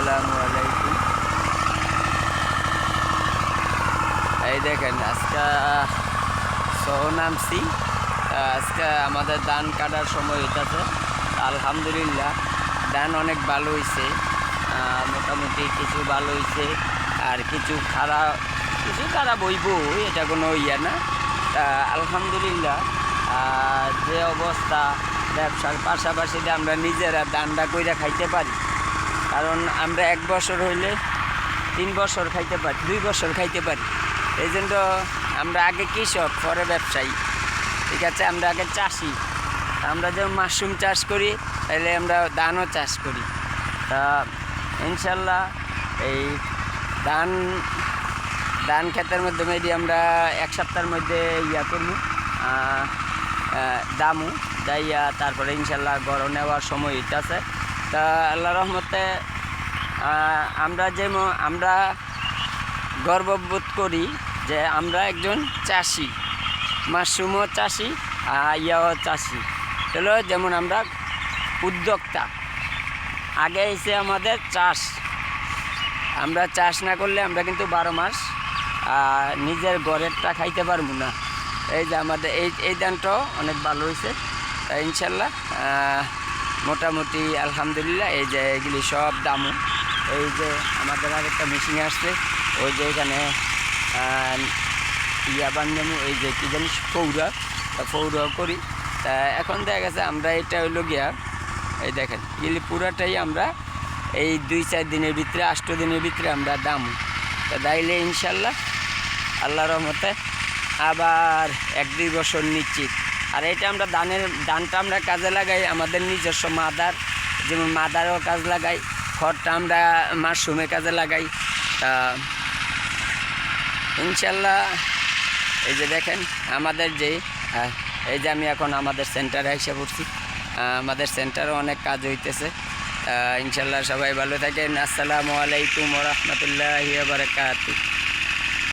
আসসালামু আলাইকুম। এই দেখেন আজকে নামছি। আজকে আমাদের ধান কাটার সময় হইতেছে। আলহামদুলিল্লাহ ধান অনেক ভালো হয়েছে, মোটামুটি কিছু ভালো হয়েছে, আর কিছু খারাপ হইব, এটা কোনো ইয়া না। আলহামদুলিল্লাহ যে অবস্থা, ব্যবসার পাশাপাশি আমরা নিজেরা ধানটা কইরা খাইতে পারি। কারণ আমরা 1 বছর হইলে 3 বছর খাইতে পারি, 2 বছর খাইতে পারি। এই জন্য আমরা আগে কৃষক, পরে ব্যবসায়ী, ঠিক আছে। আমরা আগে চাষি। আমরা যেমন মাশরুম চাষ করি, তাহলে আমরা ধানও চাষ করি। তা ইনশাল্লাহ এই ধান ক্ষেতের মধ্যে মেয়েদি আমরা 1 সপ্তাহের মধ্যে ইয়া করবো, দামু যাইয়া, তারপরে ইনশাল্লাহ গড় নেওয়ার সময় হইতেছে। তা আল্লাহ রহমতে আমরা গর্ববোধ করি যে আমরা একজন চাষি, মাশরুমও চাষি, ইয়াও চাষি। চলো, যেমন আমরা উদ্যোক্তা। আগে এসে আমাদের চাষ, আমরা চাষ না করলে আমরা কিন্তু 12 মাস নিজের ঘরেরটা খাইতে পারবো না। এই যে আমাদের এই ধানটাও অনেক ভালো হয়েছে। ইনশাল্লাহ মোটামুটি আলহামদুলিল্লাহ। এই যে এগুলি সব দামও, এই যে আমাদের আরেকটা মেশিন আসছে, ওই যে এখানে ইয়া বান্ধামু, এই যে কী জানিস ফৌরাও করি। তা এখন দেখা গেছে আমরা এটা হইল গিয়া, এই দেখেন এগুলি পুরাটাই আমরা এই 2-4 দিনের ভিতরে, 8 দিনের ভিতরে আমরা দামু। তা দাইলে ইনশাল্লাহ আল্লাহর রহমতে আবার 1-2 বছর নিশ্চিত। আর এটা আমরা ধানটা আমরা কাজে লাগাই আমাদের নিজস্ব মাদার, যেমন মাদারও কাজ লাগাই, খড়টা আমরা মাশরুমে কাজে লাগাই। তা ইনশাল্লাহ এই যে দেখেন আমাদের এই যে আমি এখন আমাদের সেন্টারে এসে পড়ছি। আমাদের সেন্টারও অনেক কাজ হইতেছে। ইনশাল্লাহ সবাই ভালো থাকেন। আসসালামু আলাইকুম ওয়া রাহমাতুল্লাহি ওয়া বারাকাতুহু।